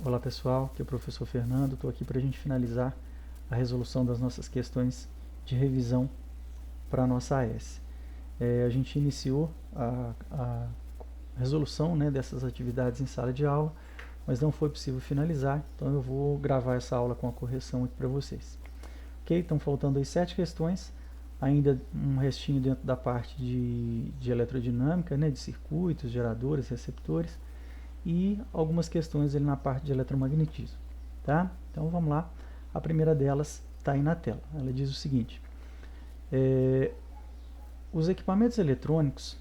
Olá pessoal, aqui é o professor Fernando, estou aqui para a gente finalizar a resolução das nossas questões de revisão para a nossa AS. A gente iniciou a resolução, né, dessas atividades em sala de aula, mas não foi possível finalizar, então eu vou gravar essa aula com a correção aqui para vocês. Ok, estão faltando aí 7 questões, ainda um restinho dentro da parte de eletrodinâmica, né, de circuitos, geradores, receptores, e algumas questões ali na parte de eletromagnetismo, tá? Então vamos lá, a primeira delas está aí na tela. Ela diz o seguinte: os equipamentos eletrônicos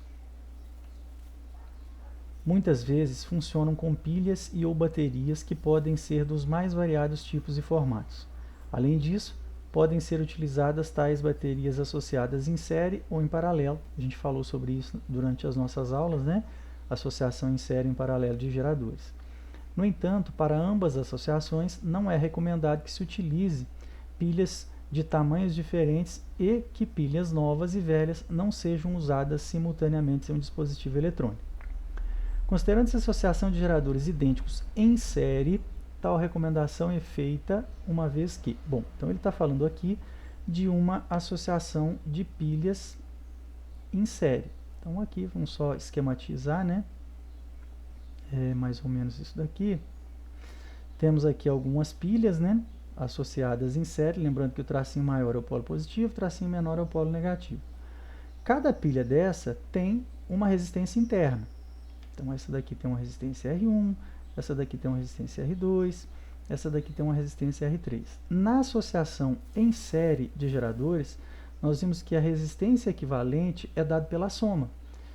muitas vezes funcionam com pilhas e ou baterias que podem ser dos mais variados tipos e formatos. Além disso, podem ser utilizadas tais baterias associadas em série ou em paralelo. A gente falou sobre isso durante as nossas aulas, né? Associação em série e em paralelo de geradores. No entanto, para ambas as associações, não é recomendado que se utilize pilhas de tamanhos diferentes e que pilhas novas e velhas não sejam usadas simultaneamente em um dispositivo eletrônico. Considerando-se a associação de geradores idênticos em série, tal recomendação é feita uma vez que... Bom, então ele está falando aqui de uma associação de pilhas em série. Então aqui vamos só esquematizar, né? Mais ou menos isso daqui. Temos aqui algumas pilhas, né, associadas em série, lembrando que o tracinho maior é o polo positivo, o tracinho menor é o polo negativo. Cada pilha dessa tem uma resistência interna. Então essa daqui tem uma resistência R1, essa daqui tem uma resistência R2, essa daqui tem uma resistência R3. Na associação em série de geradores, nós vimos que a resistência equivalente é dada pela soma.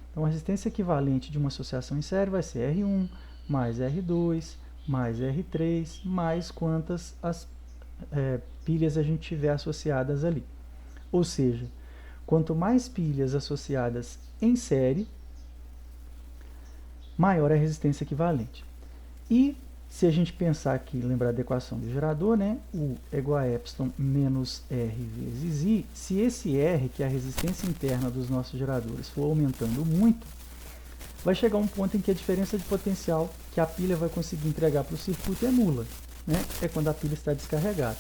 Então a resistência equivalente de uma associação em série vai ser R1 mais R2 mais R3 mais quantas pilhas a gente tiver associadas ali. Ou seja, quanto mais pilhas associadas em série, maior é a resistência equivalente. E se a gente pensar aqui, lembrar da equação do gerador, né, U é igual a epsilon menos R vezes I, se esse R, que é a resistência interna dos nossos geradores, for aumentando muito, vai chegar um ponto em que a diferença de potencial que a pilha vai conseguir entregar para o circuito é nula, né? É quando a pilha está descarregada.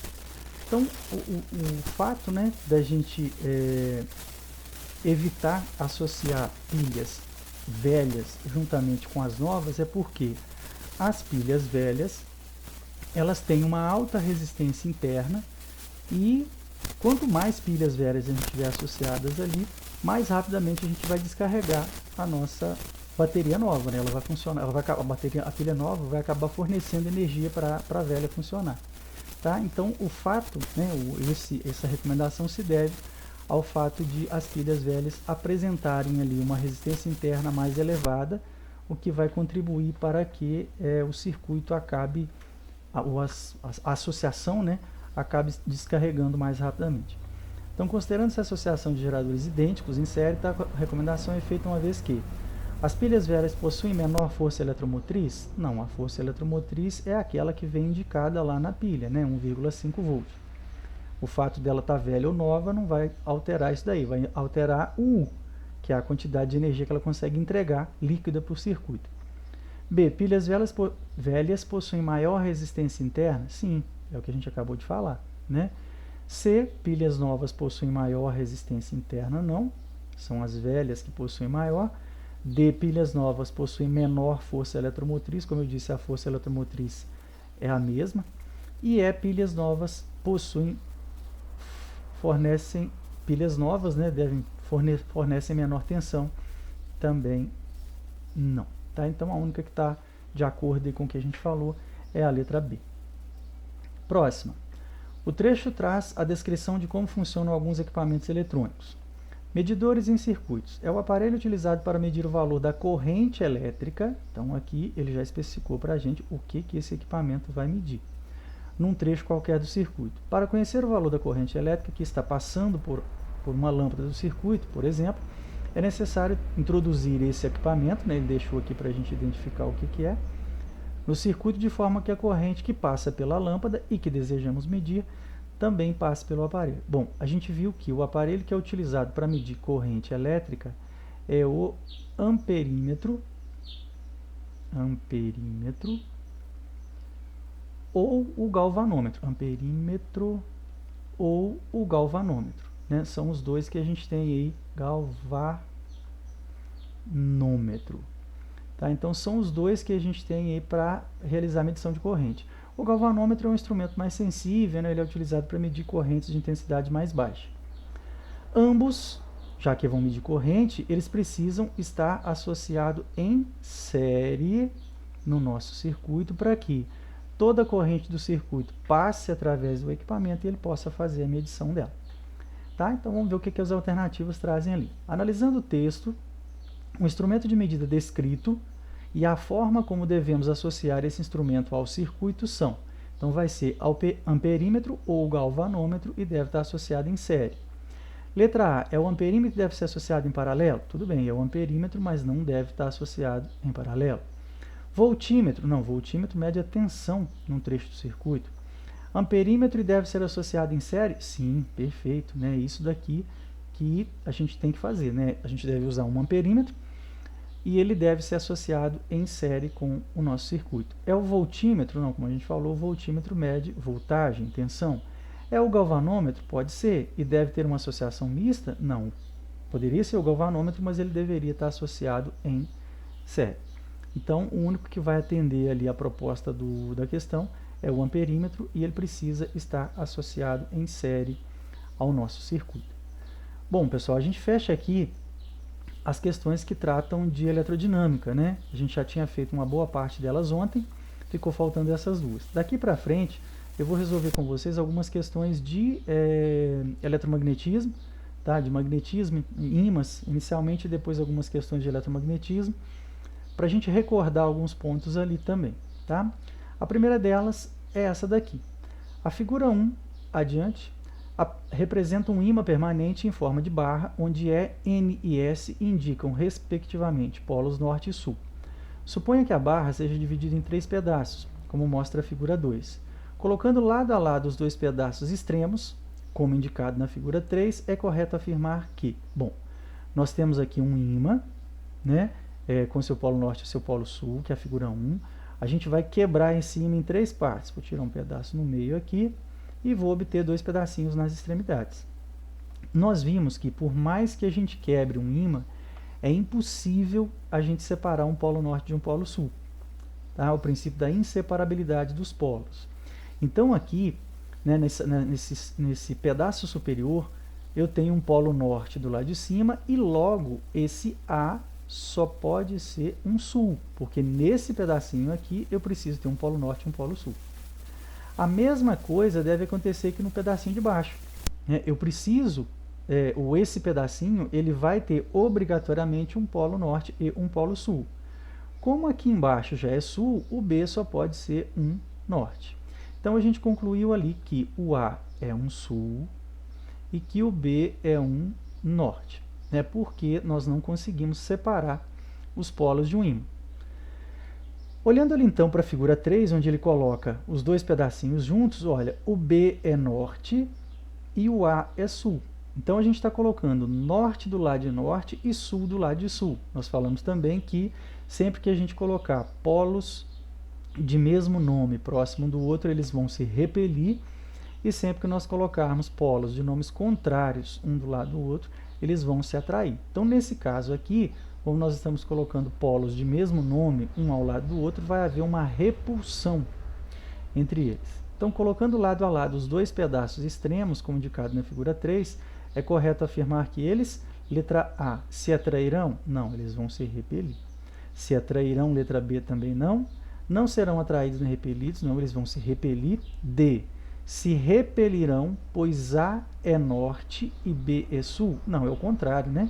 Então, o fato, né, da gente evitar associar pilhas velhas juntamente com as novas é porque as pilhas velhas elas têm uma alta resistência interna e quanto mais pilhas velhas a gente tiver associadas ali, mais rapidamente a gente vai descarregar a nossa bateria nova, né? Ela vai funcionar, a pilha nova vai acabar fornecendo energia para a velha funcionar. Tá? Então o fato, né, essa recomendação se deve ao fato de as pilhas velhas apresentarem ali uma resistência interna mais elevada, o que vai contribuir para que o circuito acabe, a associação, né, acabe descarregando mais rapidamente. Então, considerando essa associação de geradores idênticos em série, a recomendação é feita uma vez que as pilhas velhas possuem menor força eletromotriz? Não, a força eletromotriz é aquela que vem indicada lá na pilha, né, 1,5 volts. O fato dela estar velha ou nova não vai alterar isso daí, vai alterar o U, que é a quantidade de energia que ela consegue entregar líquida para o circuito. B. Pilhas velhas possuem maior resistência interna? Sim, é o que a gente acabou de falar, né? C. Pilhas novas possuem maior resistência interna? Não, são as velhas que possuem maior. D. Pilhas novas possuem menor força eletromotriz, como eu disse, a força eletromotriz é a mesma. E E. Pilhas novas fornecem pilhas novas, né, fornecem menor tensão, também não. Tá? Então a única que está de acordo com o que a gente falou é a letra B. Próxima. O trecho traz a descrição de como funcionam alguns equipamentos eletrônicos. Medidores em circuitos. É o aparelho utilizado para medir o valor da corrente elétrica. Então aqui ele já especificou para a gente o que esse equipamento vai medir num trecho qualquer do circuito. Para conhecer o valor da corrente elétrica que está passando por uma lâmpada do circuito, por exemplo, é necessário introduzir esse equipamento, né, ele deixou aqui para a gente identificar o que é, no circuito de forma que a corrente que passa pela lâmpada e que desejamos medir também passe pelo aparelho. Bom, a gente viu que o aparelho que é utilizado para medir corrente elétrica é o amperímetro ou o galvanômetro, amperímetro ou o galvanômetro, né? São os dois que a gente tem aí, galvanômetro. Tá? Então, são os dois que a gente tem aí para realizar a medição de corrente. O galvanômetro é um instrumento mais sensível, né? Ele é utilizado para medir correntes de intensidade mais baixa. Ambos, já que vão medir corrente, eles precisam estar associados em série no nosso circuito para que toda a corrente do circuito passe através do equipamento e ele possa fazer a medição dela. Tá? Então, vamos ver o que as alternativas trazem ali. Analisando o texto, o instrumento de medida descrito e a forma como devemos associar esse instrumento ao circuito são. Então, vai ser amperímetro ou galvanômetro e deve estar associado em série. Letra A, é o amperímetro que deve ser associado em paralelo? Tudo bem, é o amperímetro, mas não deve estar associado em paralelo. Voltímetro, não, voltímetro mede a tensão num trecho do circuito. Amperímetro deve ser associado em série? Sim, perfeito, né? Isso daqui que a gente tem que fazer, né? A gente deve usar um amperímetro e ele deve ser associado em série com o nosso circuito. É o voltímetro? Não, como a gente falou, o voltímetro mede voltagem, tensão. É o galvanômetro? Pode ser. E deve ter uma associação mista? Não. Poderia ser o galvanômetro, mas ele deveria estar associado em série. Então, o único que vai atender ali a proposta da questão é o amperímetro e ele precisa estar associado em série ao nosso circuito. Bom, pessoal, a gente fecha aqui as questões que tratam de eletrodinâmica, né? A gente já tinha feito uma boa parte delas ontem, ficou faltando essas duas. Daqui para frente, eu vou resolver com vocês algumas questões de eletromagnetismo, tá? De magnetismo, ímãs, inicialmente, e depois algumas questões de eletromagnetismo, para a gente recordar alguns pontos ali também, tá? A primeira delas é essa daqui. A figura 1, adiante, representa um ímã permanente em forma de barra, onde E, N e S indicam, respectivamente, polos norte e sul. Suponha que a barra seja dividida em 3 pedaços, como mostra a figura 2. Colocando lado a lado os 2 pedaços extremos, como indicado na figura 3, é correto afirmar que, bom, nós temos aqui um ímã, né, com seu polo norte e seu polo sul, que é a figura 1. A gente vai quebrar esse ímã em 3 partes. Vou tirar um pedaço no meio aqui e vou obter 2 pedacinhos nas extremidades. Nós vimos que por mais que a gente quebre um ímã, é impossível a gente separar um polo norte de um polo sul. Tá? O princípio da inseparabilidade dos polos. Então aqui, né, nesse pedaço superior, eu tenho um polo norte do lado de cima e logo esse A só pode ser um sul, porque nesse pedacinho aqui eu preciso ter um polo norte e um polo sul. A mesma coisa deve acontecer aqui no pedacinho de baixo. Eu preciso, esse pedacinho, ele vai ter obrigatoriamente um polo norte e um polo sul. Como aqui embaixo já é sul, o B só pode ser um norte. Então a gente concluiu ali que o A é um sul e que o B é um norte, né? Porque nós não conseguimos separar os polos de um ímã. Olhando ali então para a figura 3, onde ele coloca os 2 pedacinhos juntos, olha, o B é norte e o A é sul. Então a gente está colocando norte do lado de norte e sul do lado de sul. Nós falamos também que sempre que a gente colocar polos de mesmo nome próximo do outro, eles vão se repelir, e sempre que nós colocarmos polos de nomes contrários um do lado do outro, eles vão se atrair. Então nesse caso aqui, como nós estamos colocando polos de mesmo nome um ao lado do outro, vai haver uma repulsão entre eles. Então, colocando lado a lado os 2 pedaços extremos, como indicado na figura 3, é correto afirmar que eles, letra A, se atrairão? Não, eles vão se repelir. Se atrairão, letra B, também não. Não serão atraídos nem repelidos? Não, eles vão se repelir. D, se repelirão, pois A é norte e B é sul? Não, é o contrário, né?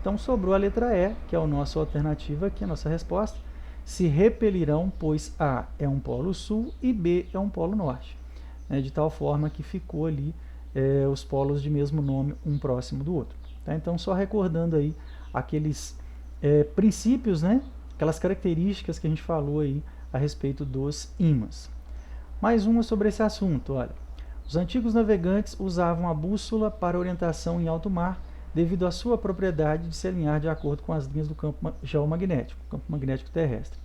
Então, sobrou a letra E, que é a nossa alternativa aqui, a nossa resposta. Se repelirão, pois A é um polo sul e B é um polo norte. De tal forma que ficou ali os polos de mesmo nome, um próximo do outro. Tá? Então, só recordando aí aqueles princípios, né? Aquelas características que a gente falou aí a respeito dos ímãs. Mais uma sobre esse assunto, olha. Os antigos navegantes usavam a bússola para orientação em alto mar, devido à sua propriedade de se alinhar de acordo com as linhas do campo geomagnético, campo magnético terrestre.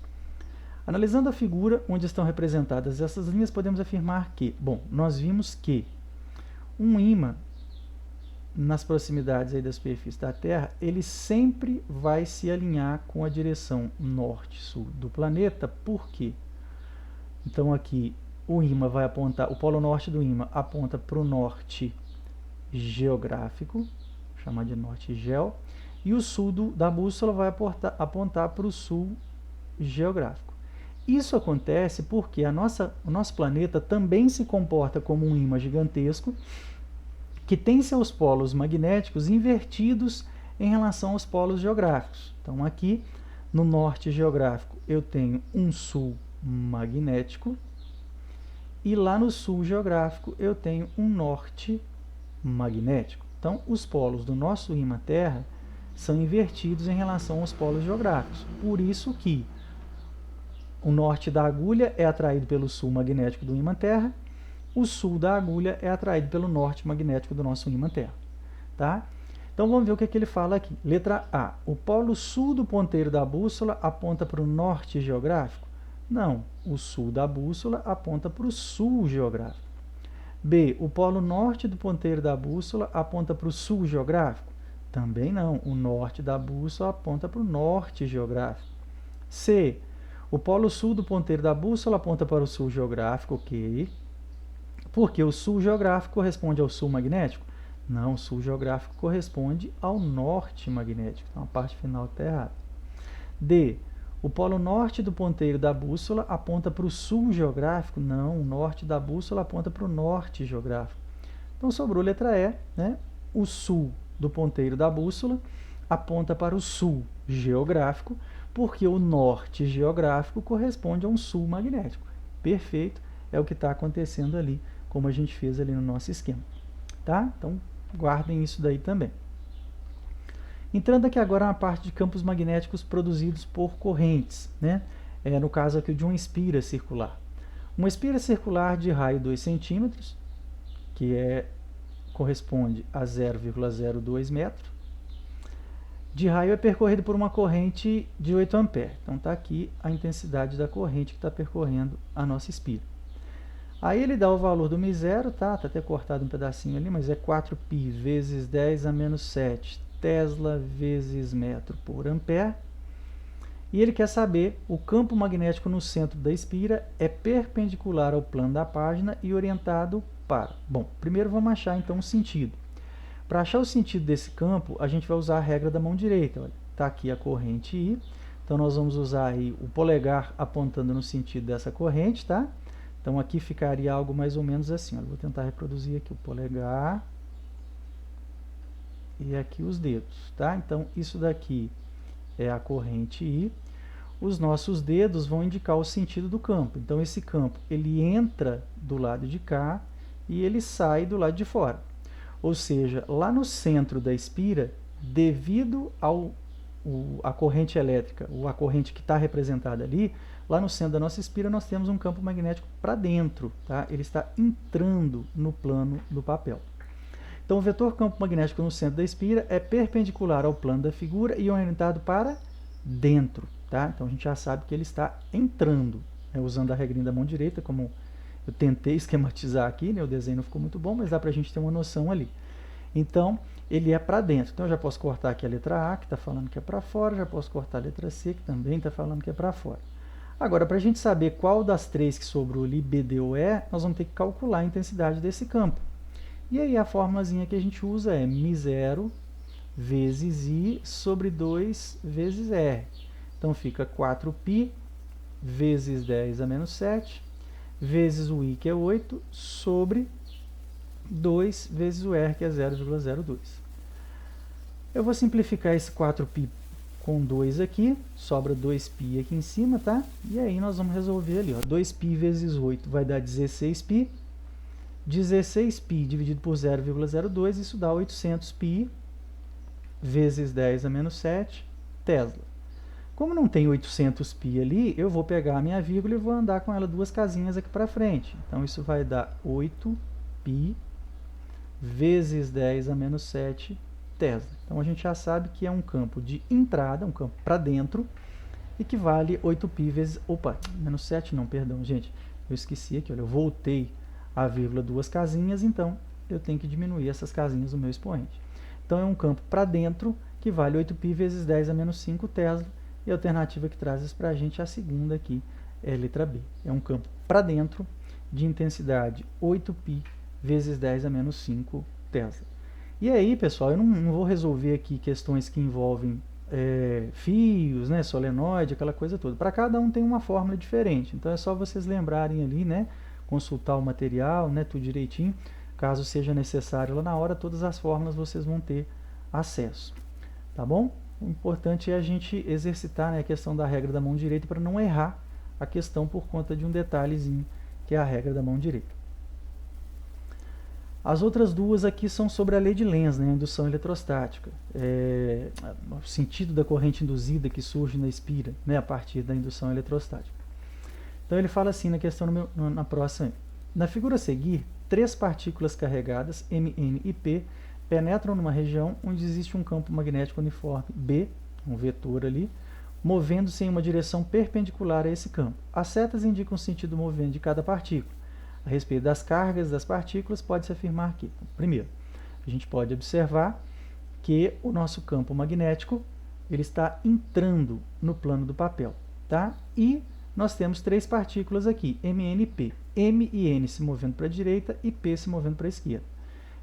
Analisando a figura onde estão representadas essas linhas, podemos afirmar que, bom, nós vimos que um ímã nas proximidades aí da superfície da Terra, ele sempre vai se alinhar com a direção norte-sul do planeta. Por quê? Então aqui o ímã vai apontar, o polo norte do ímã aponta para o norte geográfico, chamar de norte geo, e o sul da bússola vai apontar para o sul geográfico. Isso acontece porque o nosso planeta também se comporta como um ímã gigantesco que tem seus polos magnéticos invertidos em relação aos polos geográficos. Então aqui no norte geográfico eu tenho um sul magnético e lá no sul geográfico eu tenho um norte magnético. Então os polos do nosso ímã Terra são invertidos em relação aos polos geográficos. Por isso que o norte da agulha é atraído pelo sul magnético do ímã Terra, o sul da agulha é atraído pelo norte magnético do nosso ímã Terra. Tá? Então vamos ver o que ele fala aqui. Letra A. O polo sul do ponteiro da bússola aponta para o norte geográfico? Não, o sul da bússola aponta para o sul geográfico. B. O polo norte do ponteiro da bússola aponta para o sul geográfico? Também não, o norte da bússola aponta para o norte geográfico. C. O polo sul do ponteiro da bússola aponta para o sul geográfico, ok. Porque o sul geográfico corresponde ao sul magnético? Não, o sul geográfico corresponde ao norte magnético. Então a parte final está errada. D. O polo norte do ponteiro da bússola aponta para o sul geográfico? Não, o norte da bússola aponta para o norte geográfico. Então sobrou a letra E, né? O sul do ponteiro da bússola aponta para o sul geográfico, porque o norte geográfico corresponde a um sul magnético. Perfeito, é o que está acontecendo ali, como a gente fez ali no nosso esquema. Tá? Então guardem isso daí também. Entrando aqui agora na parte de campos magnéticos produzidos por correntes, né? No caso aqui de uma espira circular. Uma espira circular de raio 2 centímetros, que corresponde a 0,02 metro, de raio é percorrido por uma corrente de 8 amperes. Então está aqui a intensidade da corrente que está percorrendo a nossa espira. Aí ele dá o valor do μ0, tá? Está até cortado um pedacinho ali, mas é 4π vezes 10 a menos 7 Tesla vezes metro por ampere. E ele quer saber o campo magnético no centro da espira é perpendicular ao plano da página e orientado para... Bom, primeiro vamos achar então o sentido. Para achar o sentido desse campo, a gente vai usar a regra da mão direita. Está aqui a corrente I, então nós vamos usar aí o polegar apontando no sentido dessa corrente, tá? Então aqui ficaria algo mais ou menos assim. Vou tentar reproduzir aqui o polegar e aqui os dedos, tá? Então isso daqui é a corrente I. Os nossos dedos vão indicar o sentido do campo. Então esse campo ele entra do lado de cá e ele sai do lado de fora. Ou seja, lá no centro da espira, devido à corrente elétrica, ou a corrente que está representada ali, lá no centro da nossa espira nós temos um campo magnético para dentro, tá? Ele está entrando no plano do papel. Então o vetor campo magnético no centro da espira é perpendicular ao plano da figura e orientado para dentro, tá? Então a gente já sabe que ele está entrando, né? Usando a regrinha da mão direita, como eu tentei esquematizar aqui, né? O desenho não ficou muito bom, mas dá para a gente ter uma noção ali. Então, ele é para dentro. Então, eu já posso cortar aqui a letra A, que está falando que é para fora, já posso cortar a letra C, que também está falando que é para fora. Agora, para a gente saber qual das três que sobrou ali, B, D ou E, nós vamos ter que calcular a intensidade desse campo. E aí, a formulazinha que a gente usa é μ0 vezes I sobre 2 vezes R. Então, fica 4π vezes 10 a menos 7 vezes o I, que é 8, sobre 2 vezes o R, que é 0,02. Eu vou simplificar esse 4π com 2 aqui, sobra 2π aqui em cima, tá? E aí nós vamos resolver ali, ó. 2π vezes 8 vai dar 16π. 16π dividido por 0,02, isso dá 800π vezes 10 a menos 7 Tesla. Como não tem 800π ali, eu vou pegar a minha vírgula e vou andar com ela duas casinhas aqui para frente. Então, isso vai dar 8π vezes 10 a menos 7 Tesla. Então, a gente já sabe que é um campo de entrada, um campo para dentro, e que vale 8π vezes... Opa, menos 7 não, perdão, gente. Eu esqueci aqui, olha, eu voltei a vírgula 2 casinhas, então eu tenho que diminuir essas casinhas do meu expoente. Então é um campo para dentro que vale 8π vezes 10 a menos 5 Tesla, e a alternativa que traz isso para a gente é a segunda aqui, é a letra B. É um campo para dentro de intensidade 8π vezes 10 a menos 5 Tesla. E aí, pessoal, eu não vou resolver aqui questões que envolvem fios, né, solenoide, aquela coisa toda. Para cada um tem uma fórmula diferente, então é só vocês lembrarem ali, né, consultar o material, né, tudo direitinho. Caso seja necessário lá na hora, todas as fórmulas vocês vão ter acesso, tá bom? O importante é a gente exercitar, né, a questão da regra da mão direita para não errar a questão por conta de um detalhezinho, que é a regra da mão direita. As outras duas aqui são sobre a lei de Lenz, né, a indução eletrostática. O sentido da corrente induzida que surge na espira, né, a partir da indução eletrostática. Então ele fala assim na questão na próxima. Na figura a seguir, 3 partículas carregadas, M, N e P, penetram numa região onde existe um campo magnético uniforme B, um vetor ali, movendo-se em uma direção perpendicular a esse campo. As setas indicam o sentido movente de cada partícula. A respeito das cargas das partículas, pode-se afirmar que, primeiro, a gente pode observar que o nosso campo magnético ele está entrando no plano do papel, tá? E nós temos 3 partículas aqui, M, N e P. M e N se movendo para a direita e P se movendo para a esquerda.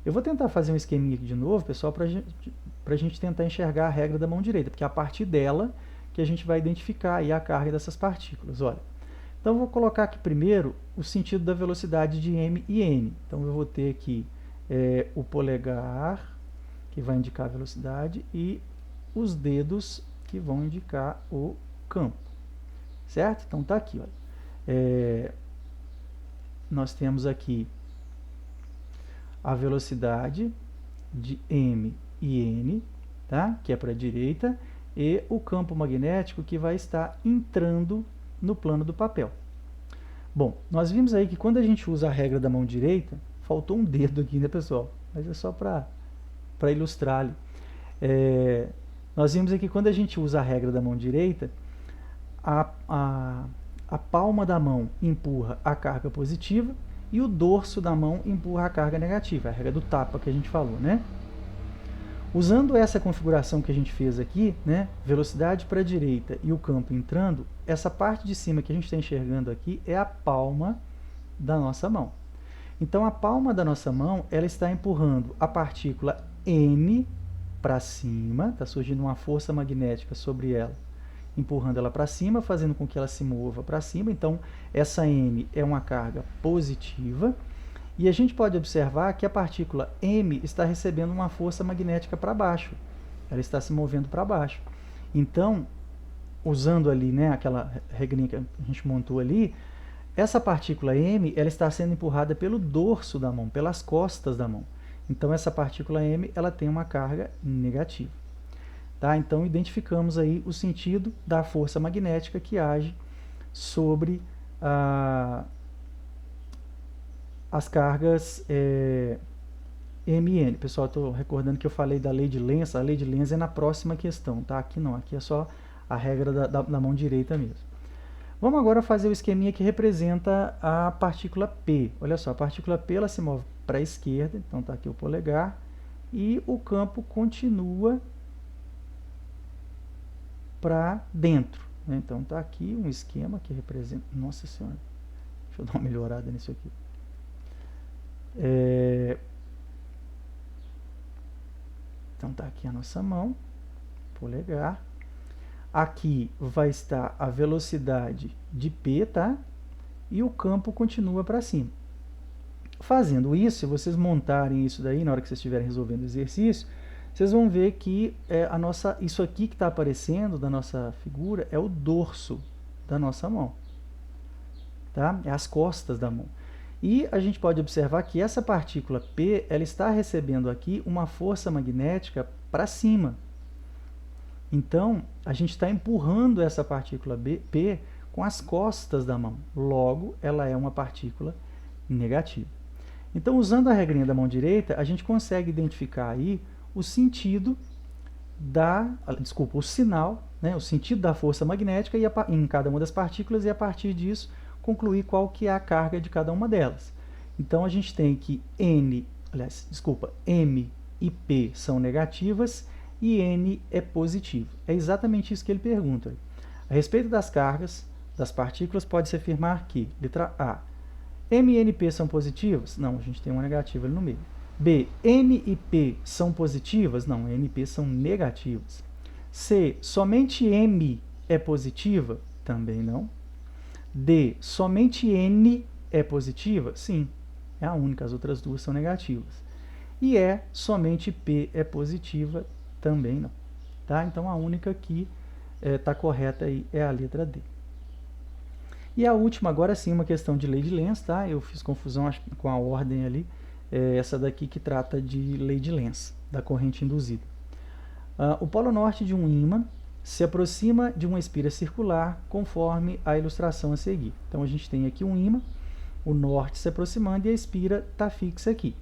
Eu vou tentar fazer um esqueminha aqui de novo, pessoal, para a gente tentar enxergar a regra da mão direita, porque é a partir dela que a gente vai identificar aí a carga dessas partículas. Olha. Então, eu vou colocar aqui primeiro o sentido da velocidade de M e N. Então, eu vou ter aqui o polegar, que vai indicar a velocidade, e os dedos, que vão indicar o campo. Certo? Então, está aqui. Olha. Nós temos aqui a velocidade de M e N, tá? Que é para a direita, e o campo magnético que vai estar entrando no plano do papel. Bom, nós vimos aí que quando a gente usa a regra da mão direita, faltou um dedo aqui, né, pessoal? Mas é só para ilustrar ali. Nós vimos aqui que quando a gente usa a regra da mão direita, a palma da mão empurra a carga positiva e o dorso da mão empurra a carga negativa, a regra do tapa que a gente falou, né? Usando essa configuração que a gente fez aqui, né, velocidade para a direita e o campo entrando, essa parte de cima que a gente está enxergando aqui é a palma da nossa mão. Então, a palma da nossa mão ela está empurrando a partícula N para cima, está surgindo uma força magnética sobre ela, empurrando ela para cima, fazendo com que ela se mova para cima. Então, essa N é uma carga positiva. E a gente pode observar que a partícula M está recebendo uma força magnética para baixo. Ela está se movendo para baixo. Então, usando ali, né, aquela regrinha que a gente montou ali, essa partícula M ela está sendo empurrada pelo dorso da mão, pelas costas da mão. Então, essa partícula M ela tem uma carga negativa. Tá? Então, identificamos aí o sentido da força magnética que age sobre as cargas M e N. Pessoal, estou recordando que eu falei da lei de Lenz. A lei de Lenz é na próxima questão, tá? Aqui não, aqui é só a regra da mão direita mesmo. Vamos agora fazer o esqueminha que representa a partícula P. Olha só, a partícula P ela se move para a esquerda, então está aqui o polegar, e o campo continua para dentro. Né? Então está aqui um esquema que representa... Nossa Senhora, deixa eu dar uma melhorada nisso aqui. Então está aqui a nossa mão, polegar. Aqui vai estar a velocidade de P, tá? E o campo continua para cima. Fazendo isso, se vocês montarem isso daí, na hora que vocês estiverem resolvendo o exercício, vocês vão ver que isso aqui que está aparecendo da nossa figura é o dorso da nossa mão. Tá? É as costas da mão. E a gente pode observar que essa partícula P ela está recebendo aqui uma força magnética para cima. Então, a gente está empurrando essa partícula P com as costas da mão. Logo, ela é uma partícula negativa. Então, usando a regrinha da mão direita, a gente consegue identificar aí o sentido o sinal né, o sentido da força magnética em cada uma das partículas e a partir disso concluir qual que é a carga de cada uma delas. Então a gente tem que M e P são negativas e N é positivo. É exatamente isso que ele pergunta. A respeito das cargas das partículas, pode-se afirmar que, letra A, M e NP são positivas? Não, a gente tem uma negativa ali no meio. B, N e P são positivas? Não, N e P são negativas. C, somente M é positiva? Também não. D, somente N é positiva? Sim, é a única, as outras duas são negativas. E E, somente P é positiva? Também não. Tá? Então a única que está correta aí é a letra D. E a última, agora sim, uma questão de lei de Lenz, tá? Eu fiz confusão com a ordem ali, essa daqui que trata de lei de Lenz, da corrente induzida. O polo norte de um ímã se aproxima de uma espira circular conforme a ilustração a seguir. Então a gente tem aqui um ímã, o norte se aproximando e a espira está fixa aqui.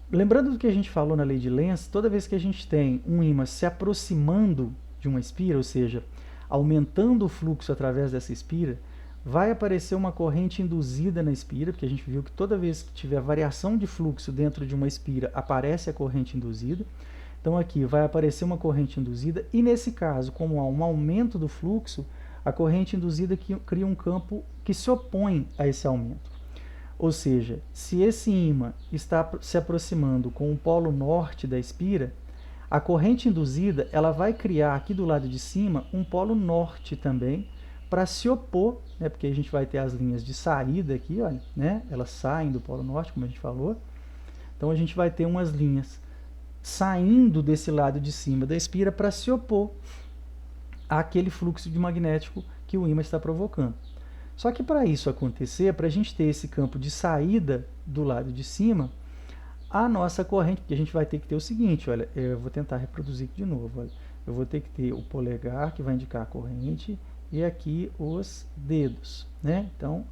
Lembrando do que a gente falou na lei de Lenz, toda vez que a gente tem um ímã se aproximando de uma espira, ou seja, aumentando o fluxo através dessa espira, vai aparecer uma corrente induzida na espira, porque a gente viu que toda vez que tiver variação de fluxo dentro de uma espira, aparece a corrente induzida. Então aqui vai aparecer uma corrente induzida e nesse caso, como há um aumento do fluxo, a corrente induzida cria um campo que se opõe a esse aumento. Ou seja, se esse ímã está se aproximando com o polo norte da espira, a corrente induzida ela vai criar aqui do lado de cima um polo norte também, para se opor, né, porque a gente vai ter as linhas de saída aqui, olha, né, elas saem do polo norte, como a gente falou. Então a gente vai ter umas linhas saindo desse lado de cima da espira para se opor àquele fluxo de magnético que o ímã está provocando. Só que para isso acontecer, para a gente ter esse campo de saída do lado de cima, a nossa corrente, porque a gente vai ter que ter o seguinte, olha, eu vou tentar reproduzir aqui de novo, olha, eu vou ter que ter o polegar, que vai indicar a corrente, e aqui os dedos, né? Então,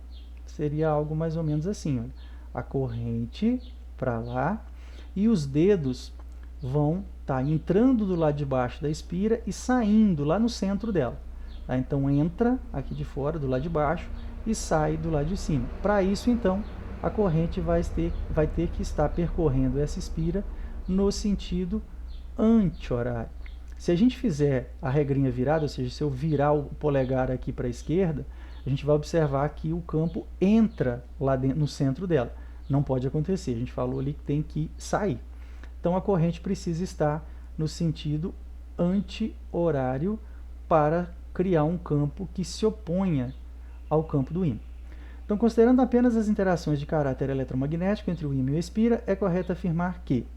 seria algo mais ou menos assim, olha, a corrente para lá, e os dedos vão estar entrando do lado de baixo da espira e saindo lá no centro dela. Tá? Então, entra aqui de fora, do lado de baixo, e sai do lado de cima. Para isso, então, a corrente vai ter que estar percorrendo essa espira no sentido anti-horário. Se a gente fizer a regrinha virada, ou seja, se eu virar o polegar aqui para a esquerda, a gente vai observar que o campo entra lá dentro, no centro dela. Não pode acontecer, a gente falou ali que tem que sair. Então a corrente precisa estar no sentido anti-horário para criar um campo que se oponha ao campo do ímã. Então, considerando apenas as interações de caráter eletromagnético entre o ímã e a espira, é correto afirmar que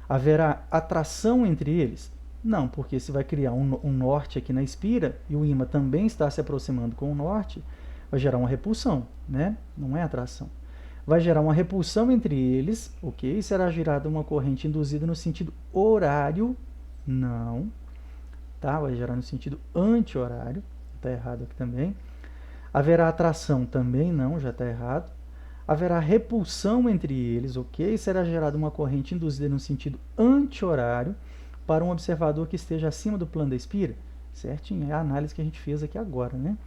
haverá atração entre eles? Não, porque se vai criar um norte aqui na espira e o ímã também está se aproximando com o norte, vai gerar uma repulsão, né? Não é atração. Vai gerar uma repulsão entre eles, ok? Será gerada uma corrente induzida no sentido horário? Não. Tá? Vai gerar no sentido anti-horário. Está errado aqui também. Haverá atração? Também não, já está errado. Haverá repulsão entre eles, ok? Será gerada uma corrente induzida no sentido anti-horário para um observador que esteja acima do plano da espira? Certinho, é a análise que a gente fez aqui agora, né?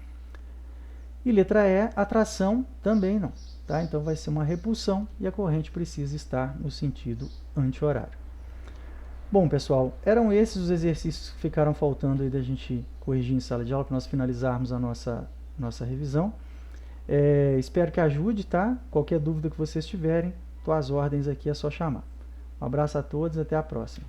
E letra E, atração? Também não. Tá? Então vai ser uma repulsão e a corrente precisa estar no sentido anti-horário. Bom, pessoal, eram esses os exercícios que ficaram faltando aí da gente corrigir em sala de aula para nós finalizarmos a nossa revisão. Espero que ajude, tá? Qualquer dúvida que vocês tiverem, às ordens aqui é só chamar. Um abraço a todos, até a próxima.